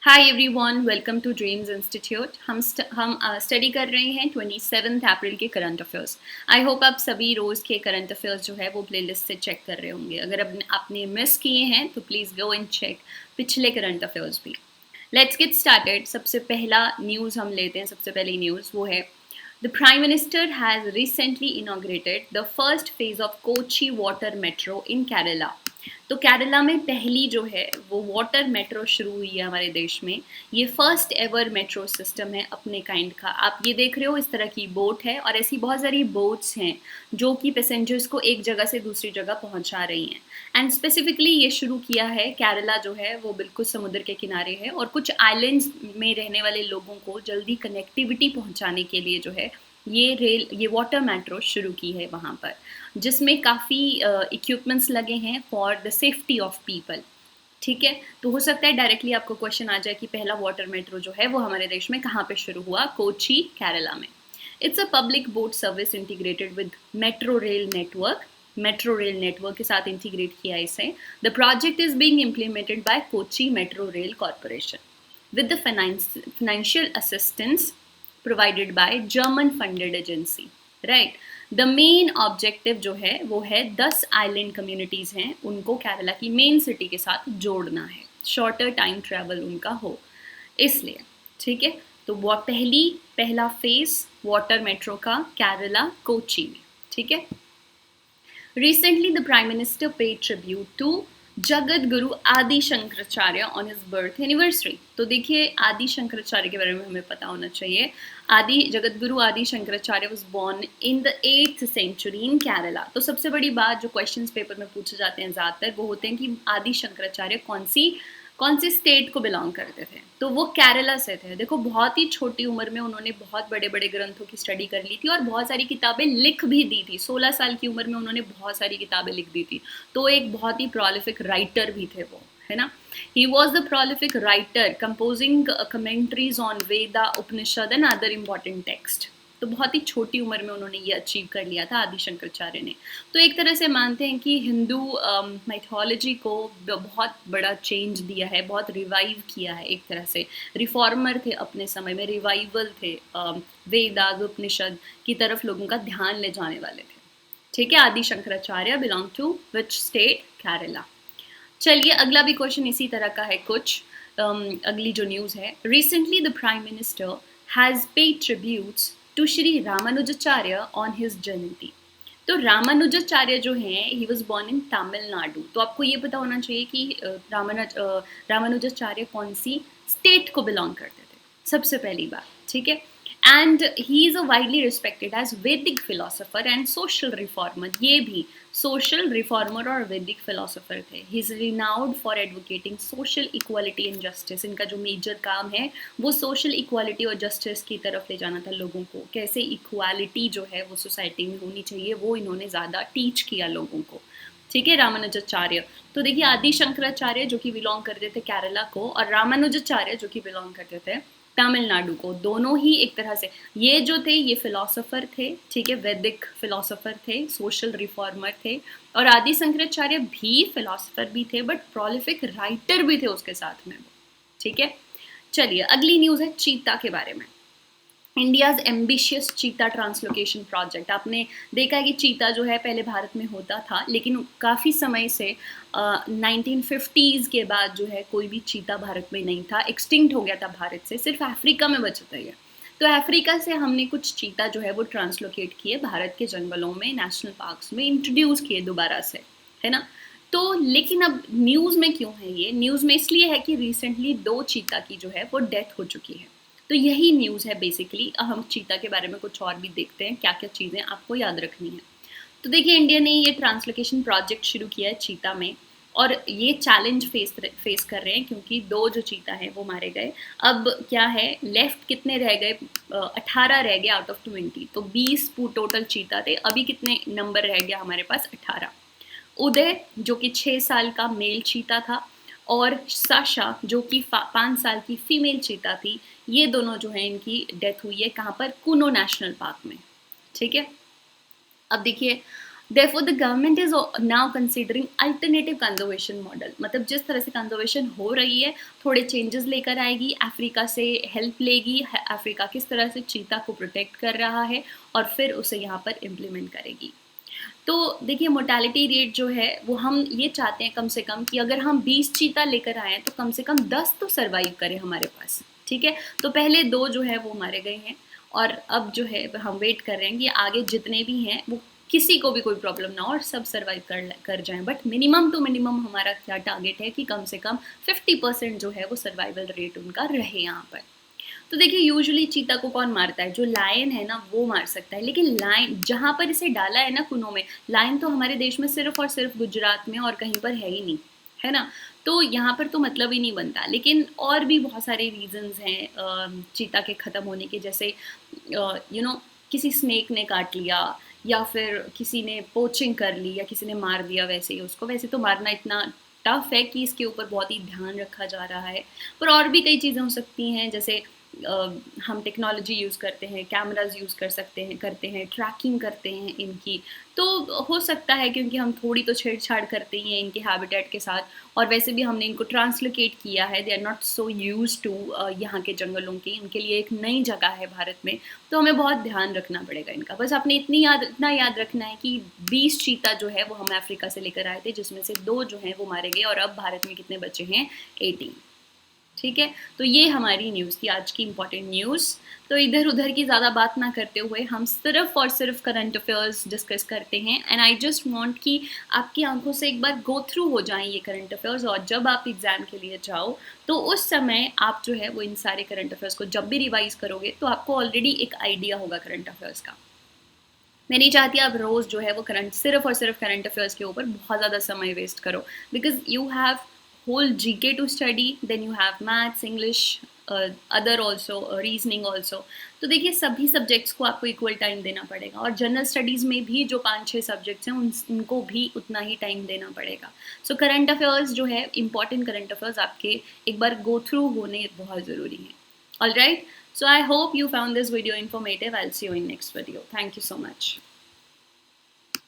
Hi everyone, welcome to dreams institute. हम study कर रहे हैं 27 अप्रैल के करंट अफेयर्स। आई होप आप सभी रोज़ के करंट अफेयर्स जो है वो प्लेलिस्ट से चेक कर रहे होंगे। अगर आपने मिस किए हैं तो प्लीज़ गो एंड चेक पिछले करंट अफेयर्स भी। Let's get started. सबसे पहला न्यूज़ हम लेते हैं। सबसे पहली न्यूज़ वो है the prime minister has recently inaugurated the first phase of Kochi water metro in Kerala. तो केरला में पहली जो है वो वाटर मेट्रो शुरू हुई है हमारे देश में। ये फर्स्ट एवर मेट्रो सिस्टम है अपने काइंड का। आप ये देख रहे हो, इस तरह की बोट है और ऐसी बहुत सारी बोट्स हैं जो कि पैसेंजर्स को एक जगह से दूसरी जगह पहुंचा रही हैं। एंड स्पेसिफिकली ये शुरू किया है, केरला जो है वो बिल्कुल समुद्र के किनारे है और कुछ आइलैंड्स में रहने वाले लोगों को जल्दी कनेक्टिविटी पहुंचाने के लिए जो है ये वाटर मेट्रो शुरू की है वहाँ पर, जिसमें काफ़ी इक्विपमेंट्स लगे हैं for the safety of people. ठीक है, तो हो सकता है डायरेक्टली आपको क्वेश्चन आ जाए कि पहला वाटर मेट्रो जो है वो हमारे देश में कहाँ पे शुरू हुआ। कोची, केरला में। It's a public boat service integrated with metro rail network के साथ इंटीग्रेट किया इसे। The project is being implemented by Kochi metro rail corporation with the financial assistance provided by German funded agency, right? The main objective जो है वो है 10 island communities हैं, उनको केरला की मेन सिटी के साथ जोड़ना है, शॉर्टर टाइम ट्रैवल उनका हो इसलिए। ठीक है, तो वो पहला फेज वाटर मेट्रो का केरला कोची में। ठीक है, recently the prime minister paid tribute to जगत Guru Adi Shankaracharya on his birth anniversary. तो देखिए, आदि शंकराचार्य के बारे में हमें पता होना चाहिए। Jagat Guru Adi Shankaracharya was born in the 8th century in Kerala. तो सबसे बड़ी बात जो क्वेश्चंस पेपर में पूछे जाते हैं ज़्यादातर वो होते हैं कि आदि शंकराचार्य कौन सी स्टेट को बिलोंग करते थे। तो वो केरला से थे। देखो, बहुत ही छोटी उम्र में उन्होंने बहुत बड़े बड़े ग्रंथों की स्टडी कर ली थी और बहुत सारी किताबें लिख भी दी थी। 16 साल की उम्र में उन्होंने बहुत सारी किताबें लिख दी थी। तो एक बहुत ही प्रोलिफिक राइटर भी थे वो, है ना। He was the prolific writer composing commentaries on Veda, Upanishad and other important text. तो बहुत ही छोटी उम्र में उन्होंने ये अचीव कर लिया था आदि शंकराचार्य ने। तो एक तरह से मानते हैं कि हिंदू माइथोलॉजी को बहुत बड़ा चेंज दिया है, बहुत रिवाइव किया है। एक तरह से रिफॉर्मर थे अपने समय में, रिवाइवल थे, वेदास उपनिषद की तरफ लोगों का ध्यान ले जाने वाले थे। ठीक है, Adi Shankaracharya belong to which state? Kerala. चलिए, अगला भी क्वेश्चन इसी तरह का है कुछ। अगली जो न्यूज़ है, recently the prime minister has paid tributes to Shri Ramanujacharya on his Jayanti. तो रामानुजाचार्य जो हैं, he was born in Tamil Nadu. तो आपको ये पता होना चाहिए कि रामानुजाचार्य कौन सी स्टेट को बिलोंग करते थे, सबसे पहली बात। ठीक है, and he is a widely respected as Vedic philosopher and social reformer. ये भी सोशल रिफॉर्मर और वैदिक फिलोसोफर थे। He is renowned for advocating social equality and justice. इनका जो मेजर काम है वो सोशल इक्वालिटी और जस्टिस की तरफ ले जाना था लोगों को। कैसे इक्वालिटी जो है वो सोसाइटी में होनी चाहिए, वो इन्होंने ज़्यादा टीच किया लोगों को। ठीक है, रामानुजाचार्य। तो देखिए, आदि शंकराचार्य जो कि बिलोंग करते थे केरला को, और रामानुजाचार्य जो कि बिलोंग करते थे तमिलनाडु को। दोनों ही एक तरह से ये जो थे ये फिलोसोफर थे। ठीक है, वैदिक फिलोसोफर थे, सोशल रिफॉर्मर थे, और आदि शंकराचार्य भी फिलोसोफर भी थे बट प्रोलिफिक राइटर भी थे उसके साथ में वो। ठीक है, चलिए अगली न्यूज़ है चीता के बारे में। इंडियाज़ एम्बिशियस चीता ट्रांसलोकेशन प्रोजेक्ट। आपने देखा है कि चीता जो है पहले भारत में होता था, लेकिन काफ़ी समय से 1950s के बाद जो है कोई भी चीता भारत में नहीं था, एक्सटिंक्ट हो गया था भारत से, सिर्फ अफ्रीका में बचा था ये। तो अफ्रीका से हमने कुछ चीता जो है वो ट्रांसलोकेट किए, भारत के जंगलों में, नेशनल पार्क्स में इंट्रोड्यूस किए दोबारा से, है ना। तो लेकिन अब न्यूज़ में क्यों है ये? न्यूज़ में इसलिए है कि रिसेंटली 2 चीता की जो है वो डेथ हो चुकी है। तो यही न्यूज़ है बेसिकली। हम चीता के बारे में कुछ और भी देखते हैं, क्या क्या चीज़ें आपको याद रखनी है। तो देखिए, इंडिया ने ये ट्रांसलोकेशन प्रोजेक्ट शुरू किया है चीता में, और ये चैलेंज फेस कर रहे हैं क्योंकि 2 जो चीता हैं वो मारे गए। अब क्या है, लेफ्ट कितने रह गए? 18 रह गए आउट ऑफ 20। तो 20 टोटल चीता थे, अभी कितने नंबर रह गया हमारे पास? 18। उदय जो कि 6 साल का मेल चीता था, और साशा जो कि 5 साल की फीमेल चीता थी। ये दोनों जो है इनकी डेथ हुई है कहाँ पर? कुनो नेशनल पार्क में। ठीक है, अब देखिए, Therefore, the government is now considering alternative conservation model. मतलब जिस तरह से कंजर्वेशन हो रही है, थोड़े चेंजेस लेकर आएगी, अफ्रीका से हेल्प लेगी, अफ्रीका किस तरह से चीता को प्रोटेक्ट कर रहा है और फिर उसे यहाँ पर इम्प्लीमेंट करेगी। तो देखिए मोर्टेलिटी रेट जो है वो हम ये चाहते हैं कम से कम कि अगर हम 20 चीता लेकर आए हैं तो कम से कम 10 तो सर्वाइव करें हमारे पास, ठीक है। तो पहले 2 जो है वो मारे गए हैं और अब जो है हम वेट कर रहे हैं कि आगे जितने भी हैं वो किसी को भी कोई प्रॉब्लम ना हो और सब सर्वाइव कर जाएं। बट मिनिमम टू मिनिमम हमारा क्या टारगेट है कि कम से कम 50% जो है वो सर्वाइवल रेट उनका रहे यहाँ पर। तो देखिए यूजुअली चीता को कौन मारता है, जो लायन है ना वो मार सकता है, लेकिन लायन जहाँ पर इसे डाला है ना कुनों में, लायन तो हमारे देश में सिर्फ और सिर्फ गुजरात में और कहीं पर है ही नहीं, है ना। तो यहाँ पर तो मतलब ही नहीं बनता, लेकिन और भी बहुत सारे रीजंस हैं चीता के ख़त्म होने के, जैसे किसी स्नेक ने काट लिया या फिर किसी ने पोचिंग कर ली या किसी ने मार दिया वैसे ही उसको। वैसे तो मारना इतना टफ है कि इसके ऊपर बहुत ही ध्यान रखा जा रहा है, पर और भी कई चीज़ें हो सकती हैं, जैसे हम टेक्नोलॉजी यूज़ करते हैं, कैमराज यूज़ कर सकते हैं, करते हैं ट्रैकिंग करते हैं इनकी, तो हो सकता है क्योंकि हम थोड़ी तो छेड़छाड़ करते ही हैं इनके हैबिटेट के साथ, और वैसे भी हमने इनको ट्रांसलोकेट किया है, they are not so used to यहाँ के जंगलों की, इनके लिए एक नई जगह है भारत में, तो हमें बहुत ध्यान रखना पड़ेगा इनका। बस आपने इतना याद रखना है कि 20 चीता जो है वो हम अफ्रीका से लेकर आए थे, जिसमें से 2 जो हैं वो मारे गए और अब भारत में कितने बचे हैं, 18, ठीक है। तो ये हमारी न्यूज़ थी, आज की इंपॉर्टेंट न्यूज़। तो इधर उधर की ज़्यादा बात ना करते हुए हम सिर्फ और सिर्फ करंट अफेयर्स डिस्कस करते हैं, एंड आई जस्ट वांट कि आपकी आंखों से एक बार गो थ्रू हो जाएं ये करंट अफेयर्स, और जब आप एग्ज़ाम के लिए जाओ तो उस समय आप जो है वो इन सारे करंट अफेयर्स को जब भी रिवाइज करोगे तो आपको ऑलरेडी एक आइडिया होगा करंट अफेयर्स का। मैं नहीं चाहती आप रोज़ जो है वो सिर्फ और सिर्फ करंट अफेयर्स के ऊपर बहुत ज़्यादा समय वेस्ट करो, because you have whole GK to study, then you have maths, English, other also, reasoning also. तो देखिए सभी सब्जेक्ट्स को आपको इक्वल टाइम देना पड़ेगा, और जनरल स्टडीज़ में भी जो 5-6 सब्जेक्ट्स हैं उनको भी उतना ही टाइम देना पड़ेगा। सो करंट अफेयर्स जो है, इंपॉर्टेंट करंट अफेयर्स आपके एक बार गो थ्रू होने बहुत ज़रूरी है। All right, so I hope you found this video informative. I'll see you in next video. Thank you so much.